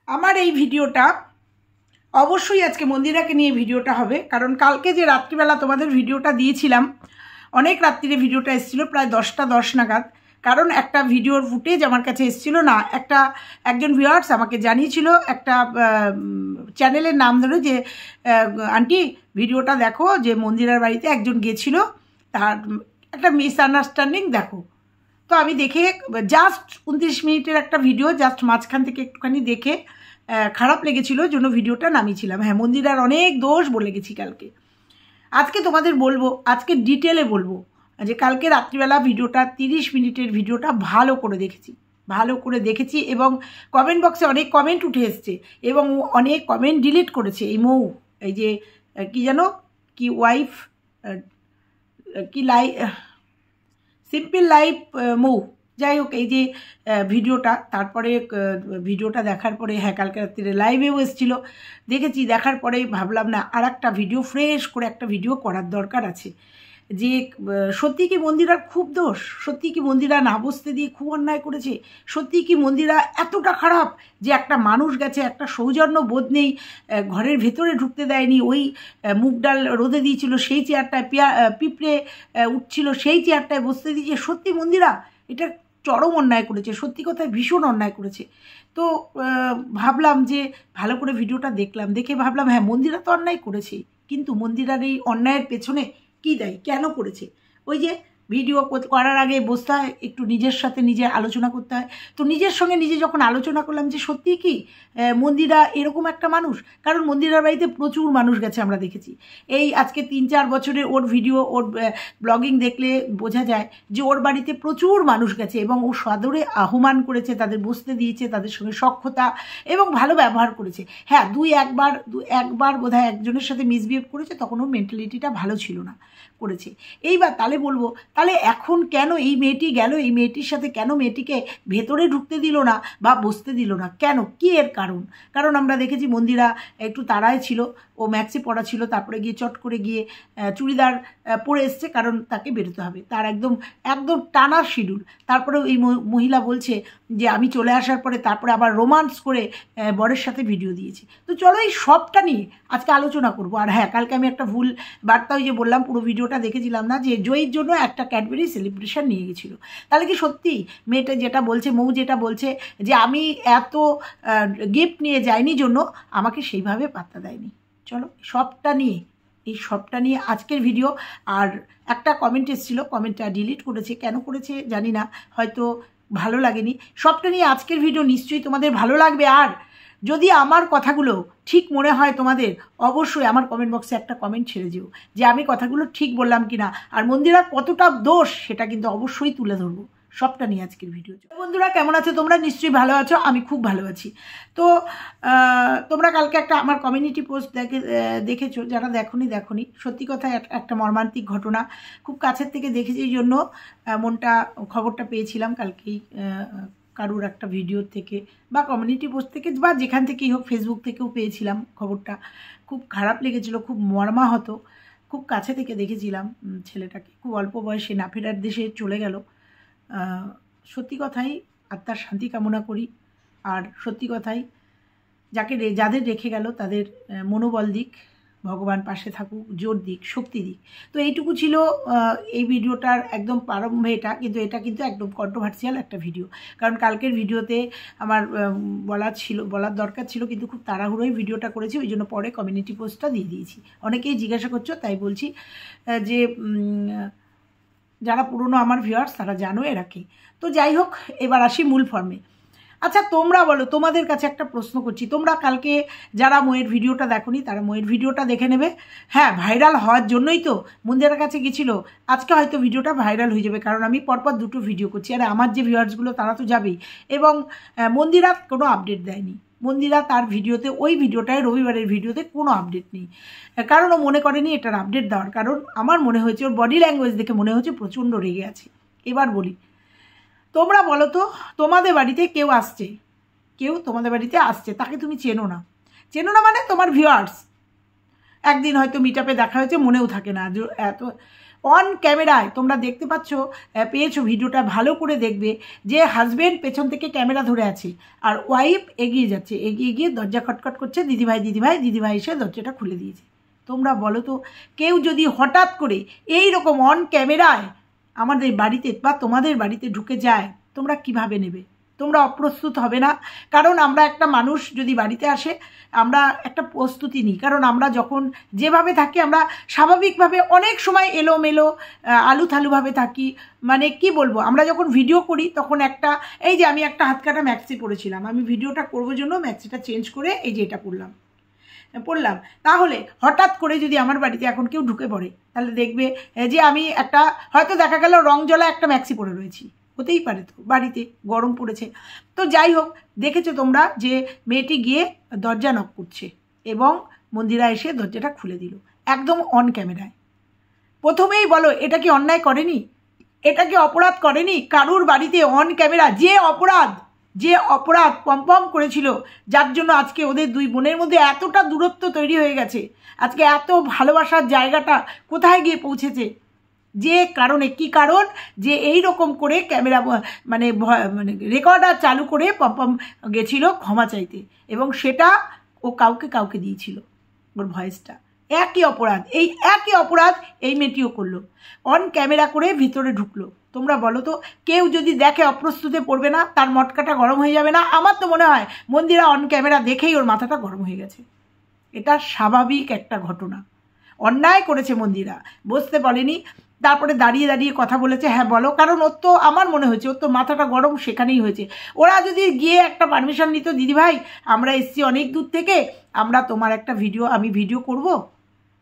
আমার এই ভিডিওটা অবশ্যই আজকে মন্দিরাকে নিয়ে ভিডিওটা হবে, কারণ কালকে যে রাত্রিবেলা তোমাদের ভিডিওটা দিয়েছিলাম, অনেক রাত্রিরে ভিডিওটা এসেছিলো প্রায় 10টা 10 নাগাদ। কারণ একটা ভিডিওর ফুটেজ আমার কাছে এসেছিলো না, একজন ভিউয়ার্স আমাকে জানিয়েছিল একটা চ্যানেলের নাম ধরে যে আন্টি ভিডিওটা দেখো, যে মন্দিরার বাড়িতে একজন গেছিলো, তার একটা মিসআন্ডারস্ট্যান্ডিং দেখো। তো আমি দেখে জাস্ট 29 মিনিটের একটা ভিডিও, জাস্ট মাঝখান থেকে একটুখানি দেখে খারাপ লেগেছিল, জন্য ভিডিওটা নামিয়েছিলাম। হ্যাঁ, মন্দিরার অনেক দোষ বলে গেছি কালকে। আজকে তোমাদের বলবো, আজকে ডিটেলে বলবো যে কালকে রাত্রিবেলা ভিডিওটা 30 মিনিটের ভিডিওটা ভালো করে দেখেছি এবং কমেন্ট বক্সে অনেক কমেন্ট উঠে এসছে এবং অনেক কমেন্ট ডিলিট করেছে এই মৌ, এই যে কি জানো কি ওয়াইফ কি সিম্পল লাইফ মৌ, যাই হোক এই যে ভিডিওটা, তারপরে ভিডিওটা দেখার পরে, হ্যাঁ কালকে রাত্রিরে লাইভেও এসেছিলো, দেখেছি। দেখার পরে ভাবলাম না, আর একটা ভিডিও ফ্রেশ করে একটা ভিডিও করার দরকার আছে। যে সত্যি কি মন্দিরার খুব দোষ? সত্যি কি মন্দিরা না বসতে দিয়ে খুব অন্যায় করেছে? সত্যি কি মন্দিরা এতটা খারাপ যে একটা মানুষ গেছে, একটা সৌজন্য বোধ নেই, ঘরের ভেতরে ঢুকতে দেয়নি, ওই মুগ ডাল রোদে দিয়েছিল সেই চেয়ারটায়, পিঁপড়ে উঠছিল সেই চেয়ারটায় বসতে দিয়েছে? সত্যি মন্দিরা এটা চরম অন্যায় করেছে, সত্যি কথায় ভীষণ অন্যায় করেছে। তো ভাবলাম যে ভালো করে ভিডিওটা দেখলাম, দেখে ভাবলাম হ্যাঁ মন্দিরা তো অন্যায় করেছে, কিন্তু মন্দিরার এই অন্যায়ের পেছনে কী দেয়, কেন করেছে? ওই যে ভিডিও করার আগে বসতে হয়, একটু নিজের সাথে নিজে আলোচনা করতে হয়। তো নিজের সঙ্গে নিজে যখন আলোচনা করলাম যে সত্যিই কি মন্দিরা এরকম একটা মানুষ, কারণ মন্দিরার বাড়িতে প্রচুর মানুষ গেছে, আমরা দেখেছি। এই আজকে 3-4 বছরে ওর ভিডিও, ওর ব্লগিং দেখলে বোঝা যায় যে ওর বাড়িতে প্রচুর মানুষ গেছে এবং ও সাদরে আহ্বান করেছে, তাদের বসতে দিয়েছে, তাদের সঙ্গে সখ্যতা এবং ভালো ব্যবহার করেছে। হ্যাঁ, একবার বোধহয় একজনের সাথে মিসবিহেভ করেছে, তখন ওর মেন্টালিটিটা ভালো ছিল না, করেছে। এইবার তাহলে বলবো, তাহলে এখন কেন এই মেয়েটি গেল, এই মেয়েটির সাথে কেন মেয়েটিকে ভেতরে ঢুকতে দিল না বা বসতে দিল না? কেন, কি এর কারণ আমরা দেখেছি মন্দিরা একটু তাড়ায় ছিল, ও ম্যাক্সি পরা ছিল, তারপরে গিয়ে চট করে গিয়ে চুড়িদার পরে এসছে, কারণ তাকে বেরোতে হবে, তার একদম টানা শিডিউল। তারপরে এই মহিলা বলছে যে আমি চলে আসার পরে তারপরে আবার রোমান্স করে বরের সাথে ভিডিও দিয়েছি। তো চলো এই সবটা নিয়ে আজকে আলোচনা করবো। আর হ্যাঁ, কালকে আমি একটা ভুল বার্তা, ওই যে বললাম পুরো ভিডিওটা দেখেছিলাম না, যে জয়ীর জন্য একটা ক্যাডবেরি সেলিব্রেশন নিয়ে গেছিলো। তাহলে কি সত্যি মেয়েটা যেটা বলছে, মৌ যেটা বলছে যে আমি এত গিফট নিয়ে যাইনি জন্য আমাকে সেইভাবে পাত্তা দেয়নি? চলো এই সবটা নিয়ে আজকের ভিডিও। আর একটা কমেন্ট এসেছিলো, কমেন্টটা ডিলিট করেছে, কেন করেছে জানি না, হয়তো ভালো লাগেনি। সবটা নিয়ে আজকের ভিডিও, নিশ্চয়ই তোমাদের ভালো লাগবে। আর যদি আমার কথাগুলো ঠিক মনে হয় তোমাদের, অবশ্যই আমার কমেন্ট বক্সে একটা কমেন্ট ছেড়ে দিও যে আমি কথাগুলো ঠিক বললাম কিনা, আর মন্দিরার কতটা দোষ সেটা কিন্তু অবশ্যই তুলে ধরবো। সবটা নিয়ে আজকের ভিডিও। বন্ধুরা কেমন আছো তোমরা? নিশ্চয়ই ভালো আছো, আমি খুব ভালো আছি। তো তোমরা কালকে একটা আমার কমিউনিটি পোস্ট দেখেছো, যারা দেখনি, সত্যি কথা একটা মর্মান্তিক ঘটনা, খুব কাছের থেকে দেখেছি, এই জন্য খবরটা পেয়েছিলাম কালকেই, কারুর একটা ভিডিও থেকে বা কমিউনিটি পোস্ট থেকে বা যেখান থেকেই হোক, ফেসবুক থেকেও পেয়েছিলাম খবরটা। খুব খারাপ লেগেছিলো, খুব মর্মাহত, খুব কাছে থেকে দেখেছিলাম ছেলেটাকে, খুব অল্প বয়সে না ফেরার দেশে চলে গেল। সত্যি কথাই আত্মার শান্তি কামনা করি। আর সত্যি কথাই যাদের রেখে গেল তাদের মনোবল দিক, ভগবান পাশে থাকুক, জোর দিক, শক্তি দিক। তো এইটুকু ছিল এই ভিডিওটার একদম প্রারম্ভে এটা, কিন্তু এটা কিন্তু একদম কন্ট্রোভার্সিয়াল একটা ভিডিও, কারণ কালকের ভিডিওতে আমার বলার দরকার ছিল, কিন্তু খুব তাড়াহুড়োই ভিডিওটা করেছি, ওই জন্য পরে কমিউনিটি পোস্টটা দিয়ে দিয়েছি। অনেকেই জিজ্ঞাসা করছো, তাই বলছি যে যারা পুরনো আমার ভিউয়ার্স তারা জানো এরা কি। তো যাই হোক, এবার আসি মূল ফর্মে। আচ্ছা তোমরা বলো, তোমাদের কাছে একটা প্রশ্ন করছি, তোমরা কালকে যারা ময়ের ভিডিওটা দেখোনি তারা ময়ের ভিডিওটা দেখে নেবে। হ্যাঁ, ভাইরাল হওয়ার জন্যই তো মন্দিরের কাছে গেছিলো। আজকে হয়তো ভিডিওটা ভাইরাল হয়ে যাবে, কারণ আমি পরপর 2টো ভিডিও করছি, আর আমার যে ভিউয়ার্সগুলো তারা তো যাবেই। এবং মন্দিরা কোনো আপডেট দেয়নি, মন্দিরা তার ভিডিওতে, ওই ভিডিওটায় রবিবারের ভিডিওতে কোনো আপডেট নেই, কারণ ও মনে করেনি এটার আপডেট দেওয়ার। কারণ আমার মনে হয়েছে ওর বডি ল্যাঙ্গুয়েজ দেখে মনে হচ্ছে প্রচণ্ড রেগে আছে। এবার বলি, তোমরা বলো তো, তোমাদের বাড়িতে কেউ তোমাদের বাড়িতে আসছে, তাকে তুমি চেনো না মানে তোমার ভিউয়ার্স, একদিন হয়তো মিট আপে দেখা হয়েছে, মনেও থাকে না, এত অন ক্যামেরায় তোমরা দেখতে পেয়েছো ভিডিওটা, ভালো করে দেখবে যে হাজব্যান্ড পেছন থেকে ক্যামেরা ধরে আছে আর ওয়াইফ এগিয়ে যাচ্ছে, এগিয়ে গিয়ে দরজা খটখট করছে, দিদিভাই দিদিভাই, দিদিভাই এসে দরজাটা খুলে দিয়েছে। তোমরা বলো তো, কেউ যদি হঠাৎ করে এই রকম অন ক্যামেরায় আমাদের বাড়িতে বা তোমাদের বাড়িতে ঢুকে যায়, তোমরা কিভাবে নেবে? তোমরা অপ্রস্তুত হবে না? কারণ আমরা একটা মানুষ যদি বাড়িতে আসে, আমরা একটা প্রস্তুতি নিই, কারণ আমরা যখন যেভাবে থাকি আমরা স্বাভাবিকভাবে অনেক সময় এলোমেলো আলুথালুভাবে থাকি। মানে কি বলবো, আমরা যখন ভিডিও করি তখন এই যে আমি একটা হাত কাটা ম্যাক্সি পরেছিলাম, আমি ভিডিওটা করবার জন্য ম্যাক্সিটা চেঞ্জ করে এই যে এটা পরলাম। তাহলে হঠাৎ করে যদি আমার বাড়িতে এখন কেউ ঢুকে পড়ে, তাহলে দেখবে যে আমি হয়তো দেখা গেল রং জ্বলা একটা ম্যাক্সি পরে রয়েছি, হতেই পারে, তো বাড়িতে গরম পড়েছে। তো যাই হোক, দেখেছো তোমরা যে মেয়েটি গিয়ে দরজা নক করছে এবং মন্দিরা এসে দরজাটা খুলে দিল একদম অন ক্যামেরায়। প্রথমেই বলো, এটা কি অন্যায় করেনি? এটা কি অপরাধ করেনি? কারুর বাড়িতে অন ক্যামেরা যে অপরাধ পম্পম করেছিল, যার জন্য আজকে ওদের দুই বোনের মধ্যে এতটা দূরত্ব তৈরি হয়ে গেছে, আজকে এত ভালোবাসার জায়গাটা কোথায় গিয়ে পৌঁছেছে, যে কারণে কি কারণ যে এই রকম করে ক্যামেরা মানে রেকর্ডার চালু করে পম্পম গেছিল ক্ষমা চাইতে, এবং সেটা ও কাউকে দিয়েছিল ওর ভয়েসটা। একই অপরাধ এই মেয়েটিও করলো, অন ক্যামেরা করে ভিতরে ঢুকলো। তোমরা বলো তো, কেউ যদি দেখে অপ্রস্তুতে পড়বে না? তার মটকাটা গরম হয়ে যাবে না? আমার তো মনে হয় মন্দিরা অন ক্যামেরা দেখেই ওর মাথাটা গরম হয়ে গেছে। এটা স্বাভাবিক একটা ঘটনা। অন্যায় করেছে মন্দিরা, বসতে বলেনি, তারপরে দাঁড়িয়ে দাঁড়িয়ে কথা বলেছে। হ্যাঁ বলো, কারণ ওর তো আমার মনে হয়েছে ওর তো মাথাটা গরম সেখানেই হয়েছে। ওরা যদি গিয়ে একটা পারমিশন নিত, দিদিভাই আমরা এসছি অনেক দূর থেকে, আমরা তোমার একটা আমি ভিডিও করব,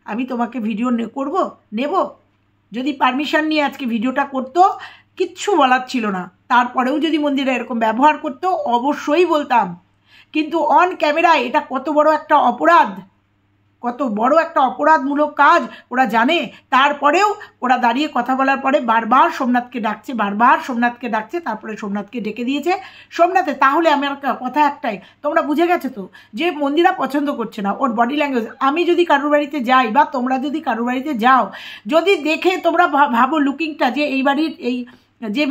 আমি তোমাকে ভিডিও নেব, যদি পারমিশন নিয়ে আজকে ভিডিওটা করতো, কিচ্ছু বলার ছিল না। তারপরেও যদি মন্দিরা এরকম ব্যবহার করতো, অবশ্যই বলতাম। কিন্তু অন ক্যামেরায় এটা কত বড় একটা অপরাধমূলক কাজ ওরা জানে। তারপরেও ওরা দাঁড়িয়ে কথা বলার পরে বারবার সোমনাথকে ডাকছে, তারপরে সোমনাথকে ডেকে দিয়েছে। তাহলে আমার কথা একটাই, তোমরা বুঝে গেছো তো যে মন্দিরা পছন্দ করছে না ওর বডি ল্যাঙ্গুয়েজ। আমি যদি কারোর বাড়িতে যাই বা তোমরা যদি কারোর বাড়িতে যাও, যদি দেখে তোমরা ভাবো লুকিংটা যে এই বাড়ির যে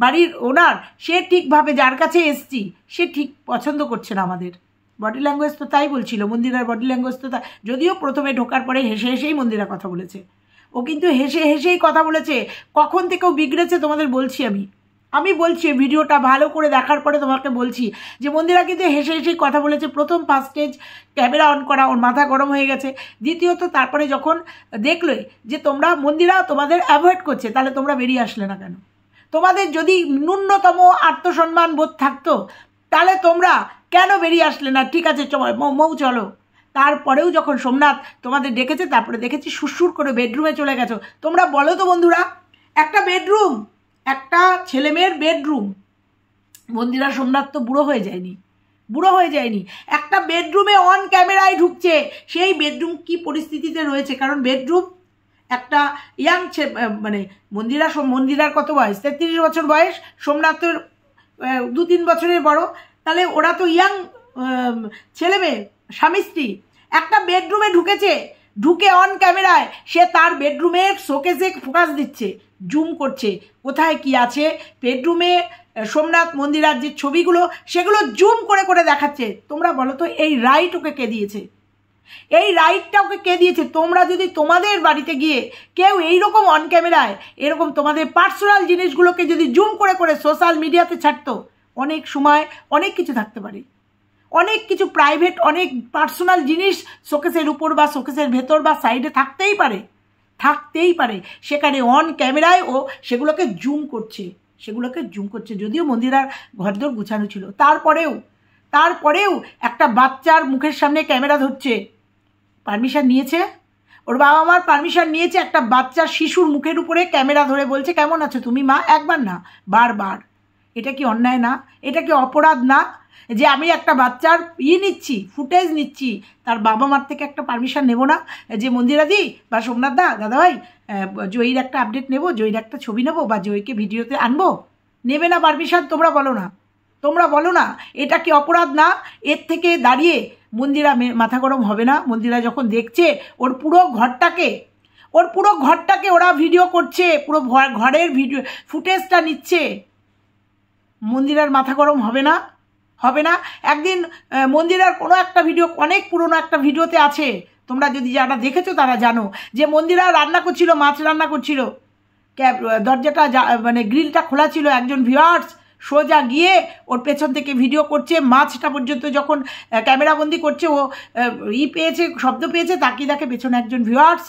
বাড়ির ওনার, সে ঠিকভাবে যার কাছে এসছি সে ঠিক পছন্দ করছে না আমাদের বডি ল্যাঙ্গুয়েজ, তো তাই বলছিল মন্দিরার বডি ল্যাঙ্গুয়েজ তো যদিও প্রথমে ঢোকার পরে হেসেই মন্দিরা কথা বলেছে, ও কিন্তু হেসেই কথা বলেছে। কখন থেকেও বিগড়েছে তোমাদের বলছি, আমি বলছি ভিডিওটা ভালো করে দেখার পরে তোমাকে বলছি যে মন্দিরা কিন্তু হেসেই কথা বলেছে। প্রথম ফার্স্ট স্টেজ ক্যামেরা অন করা, ওর মাথা গরম হয়ে গেছে। দ্বিতীয়ত তারপরে যখন দেখলে যে মন্দিরা তোমাদের অ্যাভয়েড করছে, তাহলে তোমরা বেরিয়ে আসলে না কেন? তোমাদের যদি ন্যূনতম আত্মসম্মান বোধ থাকতো, তাহলে তোমরা কেন বেরিয়ে আসলে না? ঠিক আছে মৌ চলো। তারপরেও যখন সোমনাথ তোমাদের ডেকেছে, তারপরে দেখেছি সুরসুর করে বেডরুমে চলে গেছো। তোমরা বলো তো বন্ধুরা, একটা বেডরুম, একটা ছেলে মেয়ের বেডরুম, মন্দিরা সোমনাথ তো বুড়ো হয়ে যায়নি, একটা বেডরুমে অন ক্যামেরায় ঢুকছে। সেই বেডরুম কি পরিস্থিতিতে রয়েছে? কারণ বেডরুম একটা ইয়াং মানে মন্দিরার কত বয়স? 33 বছর বয়স, সোমনাথের 2-3 বছরের বড়, তাহলে ওরা তো ইয়াং ছেলে মেয়ে, স্বামী স্ত্রী। একটা বেডরুমে ঢুকে অন ক্যামেরায় সে তার বেডরুমের শোকেসে ফোকাস দিচ্ছে, জুম করছে কোথায় কি আছে বেডরুমে। সোমনাথ মন্দিরার যে ছবিগুলো, সেগুলো জুম করে দেখাচ্ছে। তোমরা বলো তো, এই রাইট ওকে কে দিয়েছে? এই রাইটটা ওকে কে দিয়েছে? তোমরা যদি তোমাদের বাড়িতে গিয়ে কেউ এইরকম অন ক্যামেরায় এরকম তোমাদের পার্সোনাল জিনিসগুলোকে যদি জুম করে সোশ্যাল মিডিয়াতে ছাড়তো, অনেক সময় অনেক কিছু থাকতে পারে, অনেক কিছু প্রাইভেট, অনেক পার্সোনাল জিনিস শোকেসের উপর বা শোকেসের ভেতর বা সাইডে থাকতেই পারে। সেখানে অন ক্যামেরায় ও সেগুলোকে জুম করছে। যদিও মন্দিরার ঘরদোর গুছানো ছিল, তারপরেও একটা বাচ্চার মুখের সামনে ক্যামেরা ধরছে। পারমিশন নিয়েছে, ওর বাবা মার পারমিশন নিয়েছে, একটা বাচ্চা শিশুর মুখের উপরে ক্যামেরা ধরে বলছে কেমন আছো তুমি মা? একবার না, বারবার। এটা কি অন্যায় না? এটা কি অপরাধ না? যে আমি একটা বাচ্চার ফুটেজ নিচ্ছি, তার বাবা মার থেকে একটা পারমিশন নেব না? যে মন্দিরাদি বা সোমনাথ দাদাভাই, জয়ীর একটা আপডেট নেব, জয়ীর একটা ছবি নেবো বা জয়ীকে ভিডিওতে আনবো, নেবে না পারমিশন? তোমরা বলো না, এটা কি অপরাধ না? এর থেকে দাঁড়িয়ে মন্দিরা মাথা গরম হবে না? মন্দিরা যখন দেখছে ওর পুরো ঘরটাকে, ওর পুরো ঘরটাকে ওরা ভিডিও করছে, পুরো ঘরের ভিডিও ফুটেজটা নিচ্ছে। মন্দিরার মাথা গরম হবে না? হবে না? একদিন মন্দিরার কোনো একটা ভিডিও, অনেক পুরনো একটা ভিডিওতে আছে, তোমরা যদি যারা দেখেছো তারা জানো, যে মন্দিরা রান্না করছিল, মাছ রান্না করছিল, দরজাটা মানে গ্রিলটা খোলা ছিল, একজন ভিউয়ার্স সোজা গিয়ে ওর পেছন থেকে ভিডিও করছে, মাছটা পর্যন্ত যখন ক্যামেরাবন্দি করছে, ও পেয়েছে, শব্দ পেয়েছে, তাকিয়ে দেখে পেছনে একজন ভিউয়ার্স,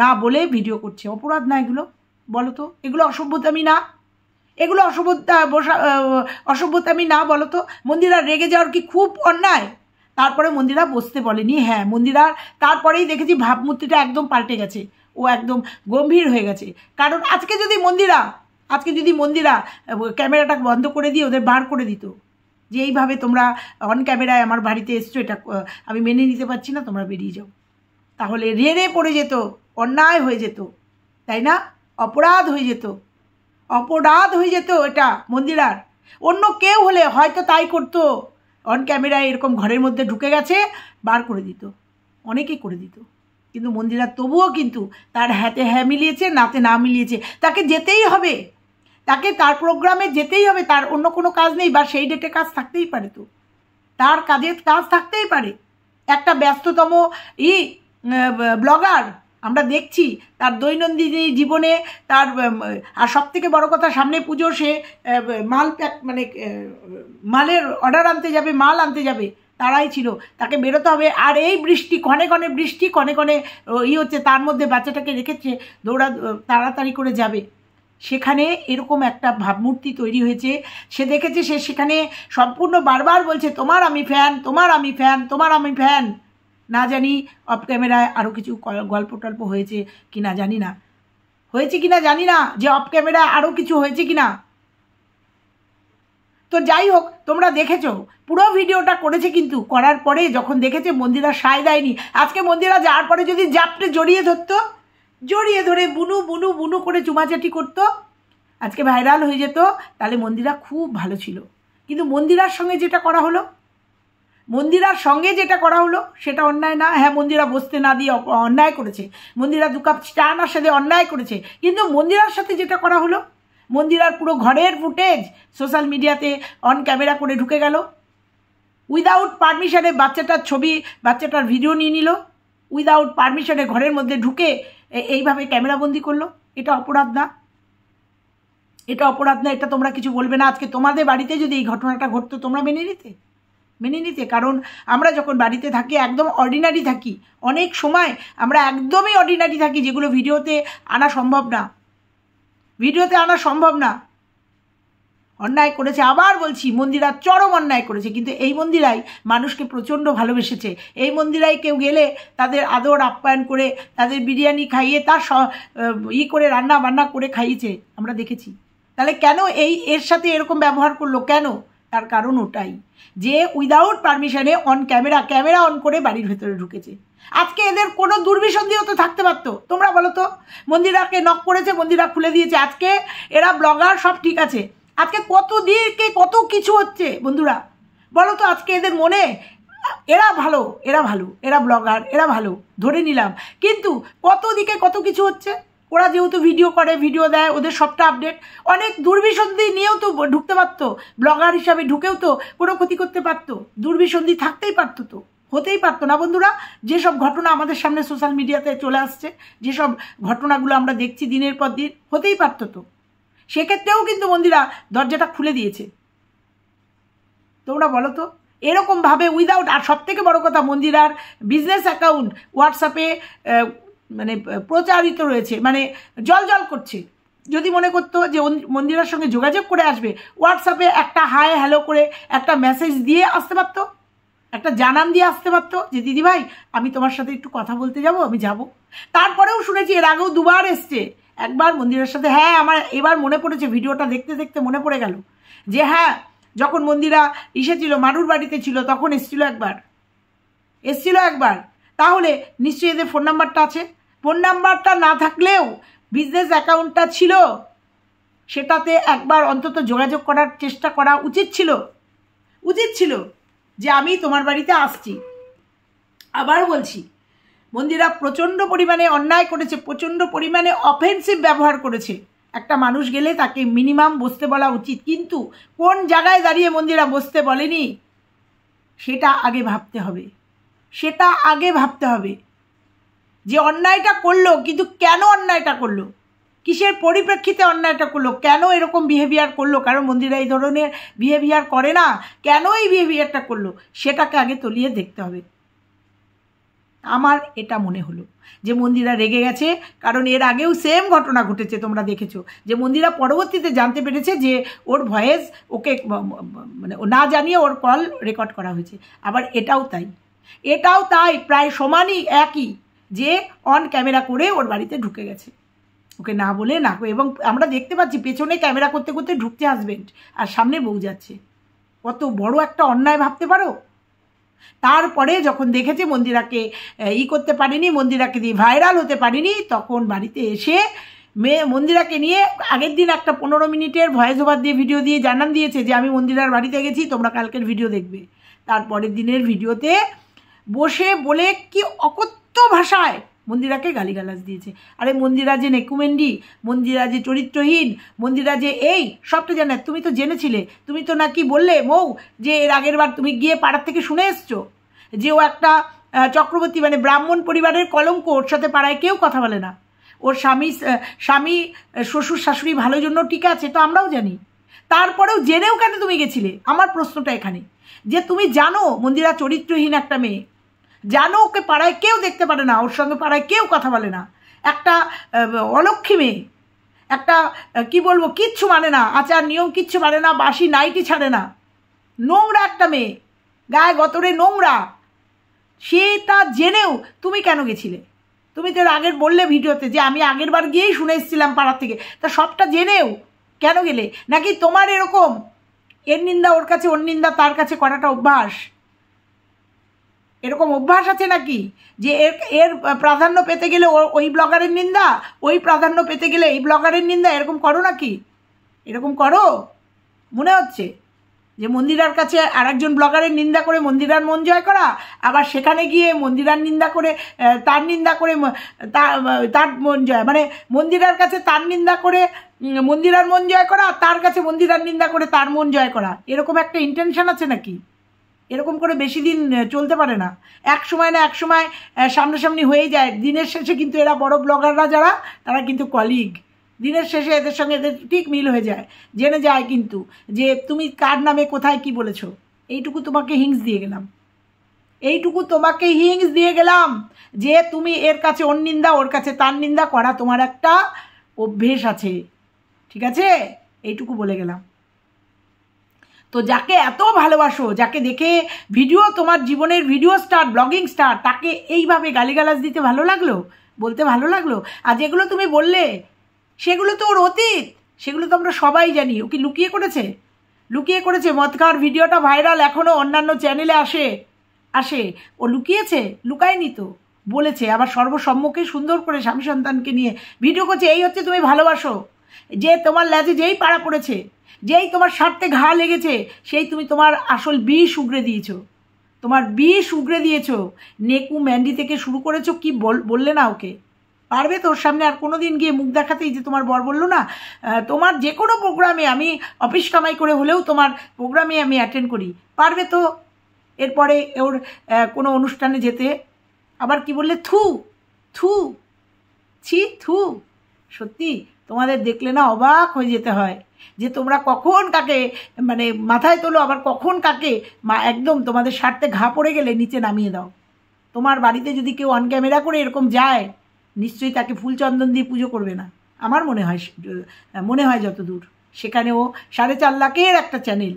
না বলে ভিডিও করছে। অপরাধ না এগুলো? বলো তো, এগুলো অসভ্যতামি না? এগুলো অসভ্যতামি না বলো তো? মন্দিরা রেগে যাওয়ার কি খুব অন্যায়? তারপরে মন্দিরা বসতে বলেনি। হ্যাঁ, মন্দিরার তারপরেই দেখেছি ভাবমূর্তিটা একদম পাল্টে গেছে, ও একদম গম্ভীর হয়ে গেছে। কারণ আজকে যদি মন্দিরা ক্যামেরাটা বন্ধ করে দিয়ে ওদের বার করে দিত, যে এইভাবে তোমরা অন ক্যামেরায় আমার বাড়িতে এসছো, এটা আমি মেনে নিতে পারছি না, তোমরা বেরিয়ে যাও, তাহলে রেড়ে পড়ে যেত, অন্যায় হয়ে যেত, তাই না? অপরাধ হয়ে যেত, এটা মন্দিরার। অন্য কেউ হলে হয়তো তাই করতো, অন ক্যামেরায় এরকম ঘরের মধ্যে ঢুকে গেছে, বার করে দিত, অনেকেই করে দিত। কিন্তু মন্দিরা তবুও কিন্তু তার হাতে হ্যাঁ মিলিয়েছে, নাতে না মিলিয়েছে, তাকে যেতেই হবে, তাকে তার প্রোগ্রামে যেতেই হবে, তার অন্য কোনো কাজ নেই, বা সেই ডেটে কাজ থাকতেই পারে, তো তার কাজের কাজ থাকতেই পারে। একটা ব্যস্ততম ব্লগার, আমরা দেখছি তার দৈনন্দিন জীবনে তার, আর সবথেকে বড় কথা সামনে পুজো, সে মালের অর্ডার আনতে যাবে, মাল আনতে যাবে, তারাই ছিল, তাকে বেরোতে হবে। আর এই বৃষ্টি, ক্ষণে ক্ষণে বৃষ্টি, ক্ষণে ক্ষণে হচ্ছে, তার মধ্যে বাচ্চাটাকে রেখেছে, তাড়াতাড়ি করে যাবে। সেখানে এরকম একটা ভাবমূর্তি তৈরি হয়েছে, সে দেখেছে, সে সেখানে সম্পূর্ণ বারবার বলছে, তোমার আমি ফ্যান, তোমার আমি ফ্যান, তোমার আমি ফ্যান। না জানি অফ ক্যামেরায় আরও কিছু গল্প টল্প হয়েছে কি না জানি না, যে অফ ক্যামেরায় আরও কিছু হয়েছে কি না। তো যাই হোক, তোমরা দেখেছো পুরো ভিডিওটা করেছে, কিন্তু করার পরে যখন দেখেছে মন্দিরা সায় দেয়নি। আজকে মন্দিরা যাওয়ার পরে যদি জাপটে জড়িয়ে ধরতো, জড়িয়ে ধরে বুনু বুনু বুনু করে চুমাচাটি করতো, আজকে ভাইরাল হয়ে যেত, তাহলে মন্দিরা খুব ভালো ছিল। কিন্তু মন্দিরার সঙ্গে যেটা করা হলো, সেটা অন্যায় না? হ্যাঁ, মন্দিরা বসতে না দিয়ে অন্যায় করেছে, মন্দিরা 2 কাপ চা আনার সাথে অন্যায় করেছে, কিন্তু মন্দিরার সাথে যেটা করা হলো, মন্দিরার পুরো ঘরের ফুটেজ সোশ্যাল মিডিয়াতে অন ক্যামেরা করে ঢুকে গেল, উইদাউট পারমিশনে বাচ্চাটার ভিডিও নিয়ে নিল, উইদাউট পারমিশনে ঘরের মধ্যে ঢুকে এইভাবে ক্যামেরাবন্দি করলো। এটা অপরাধ না? এটা তোমরা কিছু বলবে না? আজকে তোমাদের বাড়িতে যদি এই ঘটনাটা ঘটতো, তোমরা মেনে নিতে? কারণ আমরা যখন বাড়িতে থাকি একদম অর্ডিনারি থাকি, অনেক সময় আমরা একদমই অর্ডিনারি থাকি, যেগুলো ভিডিওতে আনা সম্ভব না। অন্যায় করেছে, আবার বলছি, মন্দিরা চরম অন্যায় করেছে, কিন্তু এই মন্দিরাই মানুষকে প্রচণ্ড ভালোবেসেছে। এই মন্দিরায় কেউ গেলে তাদের আদর আপ্যায়ন করে, তাদের বিরিয়ানি খাইয়ে, তার করে রান্না বান্না করে খাইয়েছে, আমরা দেখেছি। তাহলে কেন এর সাথে এরকম ব্যবহার করলো? কেন? তার কারণ ওটাই, যে উইদাউট পারমিশনে ক্যামেরা অন করে বাড়ির ভেতরে ঢুকেছে। আজকে এদের কোনো দুর্বিসন্ধিও তো থাকতে পারতো। তোমরা বলো তো, মন্দিরাকে নক করেছে, মন্দিরা খুলে দিয়েছে, আজকে এরা ব্লগার, সব ঠিক আছে, আজকে কত কিছু হচ্ছে বন্ধুরা, বলো তো। আজকে এদের মনে এরা ভালো, এরা ব্লগার, এরা ভালো ধরে নিলাম, কিন্তু কত দিকে কত কিছু হচ্ছে। ওরা যেহেতু ভিডিও করে, ভিডিও দেয়, ওদের সবটা আপডেট, অনেক দুর্বিসন্ধি নিয়েও তো ঢুকতে পারতো, ব্লগার হিসাবে ঢুকেও তো কোনো ক্ষতি করতে পারতো, দুর্বিসন্ধি থাকতেই পারতো, তো হতেই পারতো না বন্ধুরা? যেসব ঘটনা আমাদের সামনে সোশ্যাল মিডিয়াতে চলে আসছে, যেসব ঘটনাগুলো আমরা দেখছি দিনের পর দিন, হতেই পারতো তো। সেক্ষেত্রেও কিন্তু মন্দিরা দরজাটা খুলে দিয়েছে। তোমরা বলো তো, এরকমভাবে উইদাউট, আর সব থেকে বড় কথা, মন্দিরার বিজনেস অ্যাকাউন্ট হোয়াটসঅ্যাপে মানে প্রচারিত রয়েছে, মানে জল করছে। যদি মনে করতো যে মন্দিরার সঙ্গে যোগাযোগ করে আসবে, হোয়াটসঅ্যাপে একটা হাই হ্যালো করে একটা মেসেজ দিয়ে আসতে পারতো, একটা জানান দিয়ে আসতে পারতো যে দিদি ভাই, আমি তোমার সাথে একটু কথা বলতে যাব, আমি যাব। তারপরেও শুনেছি এর আগেও 2 বার এসছে। একবার মন্দিরের সাথে, হ্যাঁ আমার এবার মনে পড়েছে, ভিডিওটা দেখতে দেখতে মনে পড়ে গেল যে হ্যাঁ, যখন মন্দিরা এসেছিল, মারুর বাড়িতে ছিল, তখন এসছিল একবার। তাহলে নিশ্চয়ই এদের ফোন নাম্বারটা আছে। ফোন নাম্বারটা না থাকলেও বিজনেস অ্যাকাউন্টটা ছিল, সেটাতে একবার অন্তত যোগাযোগ করার চেষ্টা করা উচিত ছিল যে আমি তোমার বাড়িতে আসছি। আবার বলছি, মন্দিরা প্রচণ্ড পরিমাণে অন্যায় করেছে, প্রচণ্ড পরিমাণে অফেন্সিভ ব্যবহার করেছে। একটা মানুষ গেলে তাকে মিনিমাম বসতে বলা উচিত, কিন্তু কোন জায়গায় দাঁড়িয়ে মন্দিরা বসতে বলেনি সেটা আগে ভাবতে হবে, সেটা আগে ভাবতে হবে। যে অন্যায়টা করলো, কিন্তু কেন অন্যায়টা করলো, কিসের পরিপ্রেক্ষিতে অন্যায়টা করলো, কেন এরকম বিহেভিয়ার করলো, কারণ মন্দিরা এই ধরনের বিহেভিয়ার করে না, কেন এই বিহেভিয়ারটা করলো সেটাকে আগে তলিয়ে দেখতে হবে। আমার এটা মনে হলো যে মন্দিরা রেগে গেছে, কারণ এর আগেও সেম ঘটনা ঘটেছে, তোমরা দেখেছো যে মন্দিরা পরবর্তীতে জানতে পেরেছে যে ওর ভয়েস ওকে মানে না জানিয়ে ওর কল রেকর্ড করা হয়েছে। আবার এটাও তাই প্রায় সমানই একই, যে অন ক্যামেরা করে ওর বাড়িতে ঢুকে গেছে, ওকে না বলে না, এবং আমরা দেখতে পাচ্ছি পেছনে ক্যামেরা করতে করতে ঢুকছে হাজবেন্ড আর সামনে বউ যাচ্ছে। কত বড় একটা অন্যায় ভাবতে পারো। তারপরে যখন দেখেছে মন্দিরাকে করতে পারিনি, মন্দিরাকে দিয়ে ভাইরাল হতে পারিনি, তখন বাড়িতে এসে মন্দিরাকে নিয়ে আগের দিন একটা 15 মিনিটের ভয়েস ওভার দিয়ে ভিডিও দিয়ে জানান দিয়েছে যে আমি মন্দিরার বাড়িতে গেছি, তোমরা কালকের ভিডিও দেখবে। তারপরের দিনের ভিডিওতে বসে বলে কি অকথ্য ভাষায় মন্দিরাকে গালিগালাজ দিয়েছে। আরে মন্দিরা যে নেকুমেন্ডি, মন্দিরা যে চরিত্রহীন, মন্দিরা যে এই সবটা জানে। তুমি তো জেনেছিলে, তুমি তো নাকি বললে মৌ যে এর আগের বার তুমি গিয়ে পাড়ার থেকে শুনে এসছো যে ও একটা চক্রবর্তী মানে ব্রাহ্মণ পরিবারের কলঙ্ক, ওর সাথে পাড়ায় কেউ কথা বলে না, ওর স্বামী শ্বশুর শাশুড়ি ভালোর জন্য ঠিক আছে, তো আমরাও জানি। তারপরেও জেনেও কেন তুমি গেছিলে? আমার প্রশ্নটা এখানে, যে তুমি জানো মন্দিরা চরিত্রহীন একটা মেয়ে, জানো ওকে পাড়ায় কেউ দেখতে পারে না, ওর সঙ্গে পাড়ায় কেউ কথা বলে না, একটা অলক্ষী মেয়ে, একটা কি বলবো কিচ্ছু মানে না, আচার নিয়ম কিচ্ছু মানে না, বাসি নাইটি ছাড়ে না, নোংরা একটা মেয়ে, গায়ে গতরে নোংরা, সেটা জেনেও তুমি কেন গেছিলে? তুমি তো আগের বললে ভিডিওতে যে আমি আগের বার গিয়েই শুনে এসেছিলাম পাড়ার থেকে, তা সবটা জেনেও কেন গেলে? নাকি তোমার এরকম এর নিন্দা ওর কাছে, ওর নিন্দা তার কাছে করাটা অভ্যাস? এরকম অভ্যাস আছে নাকি যে এর প্রাধান্য পেতে গেলে ওই ব্লগারের নিন্দা, ওই প্রাধান্য পেতে গেলে এই ব্লগারের নিন্দা? এরকম করো নাকি? এরকম করো? মনে হচ্ছে যে মন্দিরার কাছে আর একজন ব্লগারের নিন্দা করে মন্দিরার মন জয় করা, আবার সেখানে গিয়ে মন্দিরার নিন্দা করে তার নিন্দা করে তার মন জয়, মানে মন্দিরার কাছে তার নিন্দা করে মন্দিরার মন জয় করা, তার কাছে মন্দিরার নিন্দা করে তার মন জয় করা, এরকম একটা ইন্টেনশন আছে নাকি? এরকম করে বেশি দিন চলতে পারে না। এক সময় না এক সময় সামনাসামনি হয়ে যায়। দিনের শেষে কিন্তু এরা বড় ব্লগাররা যারা, তারা কিন্তু কলিগ, দিনের শেষে এদের সঙ্গে এদের ঠিক মিল হয়ে যায়, জেনে যায় কিন্তু যে তুমি কার নামে কোথায় কি বলেছো। এইটুকু তোমাকে হিংস দিয়ে গেলাম, এইটুকু তোমাকে হিংস দিয়ে গেলাম যে তুমি এর কাছে ওর নিন্দা, ওর কাছে তার নিন্দা করা তোমার একটা অভ্যেস আছে, ঠিক আছে? এইটুকু বলে গেলাম। তো যাকে এত ভালোবাসো, যাকে দেখে ভিডিও তোমার জীবনের ভিডিও স্টার, ব্লগিং স্টার, তাকে এইভাবে গালিগালাজ দিতে ভালো লাগলো, বলতে ভালো লাগলো? আর যেগুলো তুমি বললে সেগুলো তো ওর অতীত, সেগুলো তো আমরা সবাই জানি। ও কি লুকিয়ে করেছে? মদ খাওয়ার ভিডিওটা ভাইরাল এখনও অন্যান্য চ্যানেলে আসে, ও লুকিয়েছে? লুকায়নি তো, বলেছে। আবার সর্বসম্মুখে সুন্দর করে স্বামী সন্তানকে নিয়ে ভিডিও করছে। এই হচ্ছে তুমি ভালোবাসো, যে তোমার ল্যাজে যেই পাড়া পড়েছে, যেই তোমার স্বার্থে ঘা লেগেছে, সেই তুমি তোমার আসল বিষ উগড়ে দিয়েছো, তোমার বিষ উগড়ে দিয়েছো। নেকু ম্যান্ডি থেকে শুরু করেছো, কি বললে না ওকে? পারবে তোর সামনে আর কোনো দিন গিয়ে মুখ দেখাতেই যে তোমার বর বললো না? তোমার যে কোনো প্রোগ্রামে, আমি অফিস কামাই করে হলেও তোমার প্রোগ্রামে আমি অ্যাটেন্ড করি, পারবে তো এরপরে ওর কোনো অনুষ্ঠানে যেতে? আবার কি বললে? থু সত্যি তোমাদের দেখলে না অবাক হয়ে যেতে হয় যে তোমরা কখন কাকে মানে মাথায় তোলো, আবার কখন কাকে একদম তোমাদের স্বার্থে ঘা পড়ে গেলে নিচে নামিয়ে দাও। তোমার বাড়িতে যদি কেউ অন ক্যামেরা করে এরকম যায়, নিশ্চয়ই তাকে ফুল চন্দন দিয়ে পুজো করবে না, আমার মনে হয় যতদূর। সেখানেও 4.5 লাখের একটা চ্যানেল,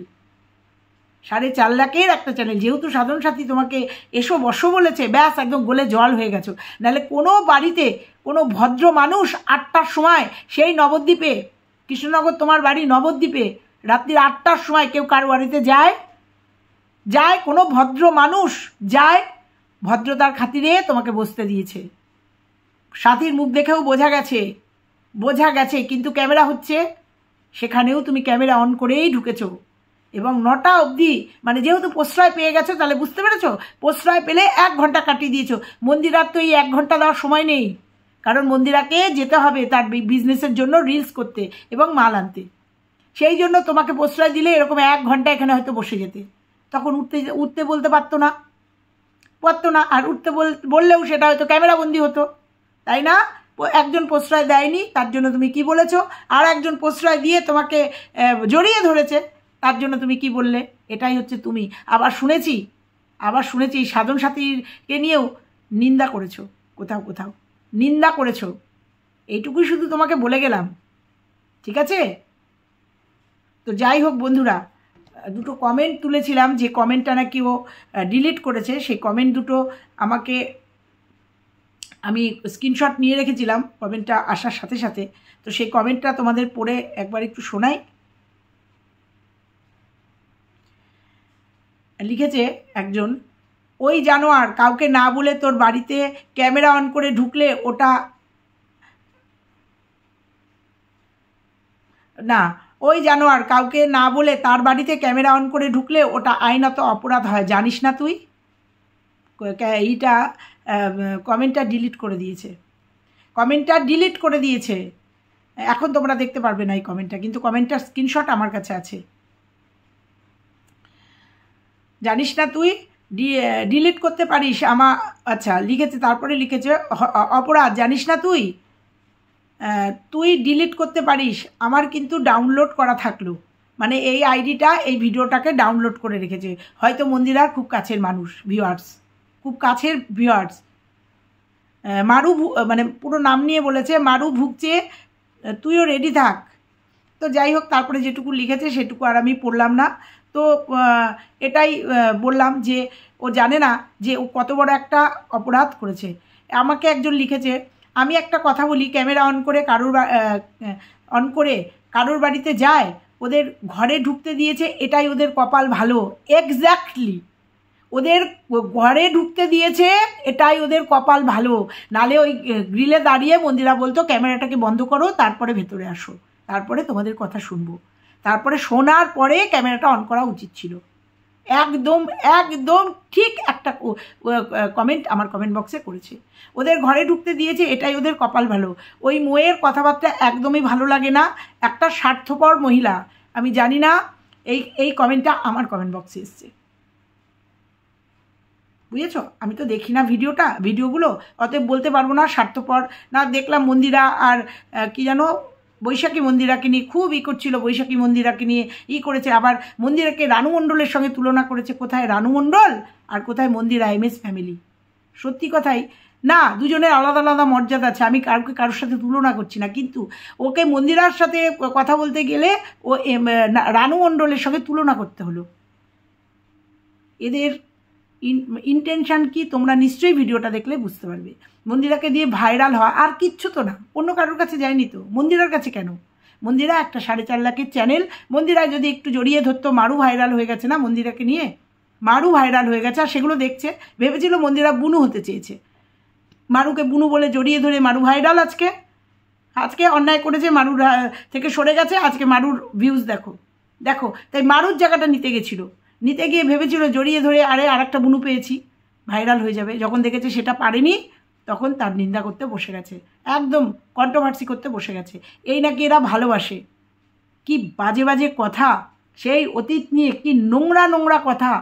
4.5 লাখের একটা চ্যানেল, যেহেতু সাধন সাথী তোমাকে এসো বসো বলেছে, ব্যাস একদম গলে জল হয়ে গেছো। নাহলে কোনো বাড়িতে কোনো ভদ্র মানুষ 8টার সময়, সেই নবদ্বীপে, কৃষ্ণনগর তোমার বাড়ি নবদ্বীপে, রাত্রির 8টার সময় কেউ কার বাড়িতে যায়? কোনো ভদ্র মানুষ যায়? ভদ্রতার খাতিরে তোমাকে বসতে দিয়েছে। সাথীর মুখ দেখেও বোঝা গেছে, কিন্তু ক্যামেরা হচ্ছে, সেখানেও তুমি ক্যামেরা অন করেই ঢুকেছো। এবং 9টা অবধি মানে যেহেতু প্রশ্রয় পেয়ে গেছো তাহলে বুঝতে পেরেছো, প্রশ্রয় পেলে 1 ঘন্টা কাটিয়ে দিয়েছো। মন্দিরার তো এই 1 ঘন্টা দেওয়ার সময় নেই, কারণ মন্দিরাকে যেতে হবে তার বিজনেসের জন্য রিলস করতে এবং মাল আনতে। সেই জন্য তোমাকে প্রশ্রয় দিলে এরকম 1 ঘন্টা এখানে হয়তো বসে যেতে, তখন উঠতে বলতে পারতো না, আর উঠতে বললেও সেটা হয়তো ক্যামেরাবন্দি হতো, তাই না? একজন প্রশ্রয় দেয়নি তার জন্য তুমি কি বলেছো, আর একজন প্রশ্রয় দিয়ে তোমাকে জড়িয়ে ধরেছে তার জন্য তুমি কি বললে, এটাই হচ্ছে তুমি। আবার শুনেছি এই সাধন সাথীকে নিয়েও নিন্দা করেছো, কোথাও নিন্দা করেছো, এইটুকুই শুধু তোমাকে বলে গেলাম, ঠিক আছে? তো যাই হোক বন্ধুরা, দুটো কমেন্ট তুলেছিলাম, যে কমেন্টটা নাকি ও ডিলিট করেছে, সেই কমেন্ট দুটো আমাকে আমি স্ক্রিনশট নিয়ে রেখেছিলাম কমেন্টটা আসার সাথে সাথে। তো সেই কমেন্টটা তোমাদের পড়ে একবার একটু শোনাই। লিখেছে একজন, ওই জানোয়ার কাউকে না বলে তোর বাড়িতে ক্যামেরা অন করে ঢুকলে ওটা না, ওই জানোয়ার কাউকে না বলে তার বাড়িতে ক্যামেরা অন করে ঢুকলে ওটা আইনত অপরাধ হয়, জানিস না তুই? এইটা কমেন্টটা ডিলিট করে দিয়েছে, এখন তোমরা দেখতে পারবে না এই কমেন্টটা, কিন্তু কমেন্টটার স্ক্রিনশট আমার কাছে আছে। জানিস না তুই ডিলিট করতে পারিস আচ্ছা লিখেছে, তারপরে লিখেছে অপরাধ, জানিস না তুই ডিলিট করতে পারিস, আমার কিন্তু ডাউনলোড করা থাকলো। মানে এই আইডিটা এই ভিডিওটাকে ডাউনলোড করে রেখেছে, হয়তো মন্দিরার খুব কাছের মানুষ, খুব কাছের ভিউয়ার্স। মারু মানে পুরো নাম নিয়ে বলেছে, মারু ভুগছে, তুইও রেডি থাক। তো যাই হোক, তারপরে যেটুকু লিখেছে সেটুকু আর আমি পড়লাম না। তো এটাই বললাম যে ও জানে না যে ও কত বড় একটা অপরাধ করেছে। আমাকে একজন লিখেছে, আমি একটা কথা বলি, ক্যামেরা অন করে কারোর বাড়িতে যায়, ওদের ঘরে ঢুকতে দিয়েছে, এটাই ওদের কপাল ভালো। এক্স্যাক্টলি, ওদের ঘরে ঢুকতে দিয়েছে, এটাই ওদের কপাল ভালো। নালে ওই গ্রিলে দাঁড়িয়ে মন্দিরা বলতো ক্যামেরাটাকে বন্ধ করো, তারপরে ভেতরে আসো, তারপরে তোমাদের কথা শুনবো, তারপরে শোনার পরে ক্যামেরাটা অন করা উচিত ছিল। একদম ঠিক একটা কমেন্ট আমার কমেন্ট বক্সে করেছে, ওদের ঘরে ঢুকতে দিয়েছে, এটাই ওদের কপাল ভালো। ওই মোয়ের কথাবার্তা একদমই ভালো লাগে না, একটা স্বার্থপর মহিলা। আমি জানি না, এই কমেন্টটা আমার কমেন্ট বক্সে এসছে, বুঝেছো? আমি তো দেখি না ভিডিওগুলো, অতএব বলতে পারবো না স্বার্থপর না। দেখলাম মন্দিরা আর কি জানো বৈশাখী মন্দিরাকে নিয়ে খুব করছিল, বৈশাখী মন্দিরাকে নিয়ে করেছে, আবার মন্দিরাকে রানু মণ্ডলের সঙ্গে তুলনা করেছে। কোথায় রানু মণ্ডল আর কোথায় মন্দিরা MS ফ্যামিলি? সত্যি কথাই না, দুজনের আলাদা আলাদা মর্যাদা আছে, আমি কারোর সাথে তুলনা করছি না, কিন্তু ওকে মন্দিরার সাথে কথা বলতে গেলে ও রানু মণ্ডলের সঙ্গে তুলনা করতে হলো। এদের ইন্টেনশন কি তোমরা নিশ্চয়ই ভিডিওটা দেখলে বুঝতে পারবে। মন্দিরাকে দিয়ে ভাইরাল হয় আর কিচ্ছু তো না, অন্য কারোর কাছে যায়নি তো, মন্দিরার কাছে কেন? মন্দিরা একটা 4.5 লাখের চ্যানেল, মন্দিরায় যদি একটু জড়িয়ে ধরতো, মারু ভাইরাল হয়ে গেছে না মন্দিরাকে নিয়ে, মারু ভাইরাল হয়ে গেছে, আর সেগুলো দেখছে, ভেবেছিল মন্দিরা বুনু হতে চেয়েছে, মারুকে বুনু বলে জড়িয়ে ধরে মারু ভাইরাল। আজকে অন্যায় করেছে, মারুর থেকে সরে গেছে, আজকে মারুর ভিউজ দেখো, তাই মারুর জায়গাটা নিতে গিয়ে ভেবেছিল জড়িয়ে ধরে আর একটা বুনু পেয়েছি, ভাইরাল হয়ে যাবে। যখন দেখেছে সেটা পারেনি, তখন তার নিন্দা করতে বসে গেছে, একদম কন্ট্রোভার্সি করতে বসে গেছে। এই নাকি এরা ভালোবাসে, কি বাজে বাজে কথা, সেই অতীত নিয়ে কি নোংরা কথা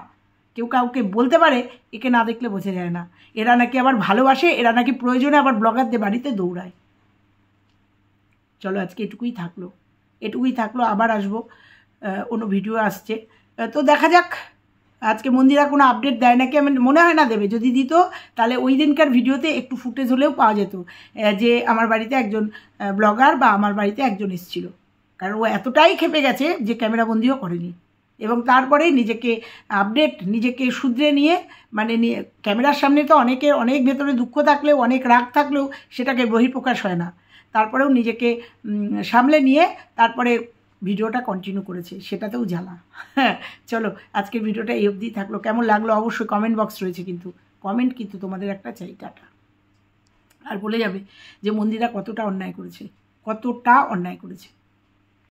কেউ কাউকে বলতে পারে, একে না দেখলে বোঝা যায় না। এরা নাকি আবার ভালোবাসে, এরা নাকি প্রয়োজনে আবার ব্লগারদের বাড়িতে দৌড়ায়। চলো আজকে এটুকুই থাকলো, আবার আসবো, অন্য ভিডিও আসছে, তো দেখা যাক। আজকে মন্দিরা কোনো আপডেট দেয় নাকি, আমি মনে হয় না দেবে, যদি দিত তাহলে ওই দিনকার ভিডিওতে একটু ফুটেজ হলেও পাওয়া যেত যে আমার বাড়িতে একজন ব্লগার বা আমার বাড়িতে একজন এসেছিল। কারণ ও এতটাই ক্ষেপে গেছে যে ক্যামেরাবন্দিও করেনি, এবং তারপরে নিজেকে শুধরে নিয়ে মানে ক্যামেরার সামনে তো অনেক ভেতরে দুঃখ থাকলেও, অনেক রাগ থাকলেও সেটাকে বহিঃপ্রকাশ হয় না, তারপরেও নিজেকে সামলে নিয়ে তারপরে ভিডিওটা কন্টিনিউ করেছে, সেটাতেও জ্বালা। হ্যাঁ, চলো আজকের ভিডিওটা এই অবধি থাকলো। কেমন লাগলো অবশ্যই কমেন্ট বক্স রয়েছে, কিন্তু কমেন্ট কিন্তু তোমাদের একটা চাই, টাটা। আর বলে যাবে যে মন্দিরা কতটা অন্যায় করেছে।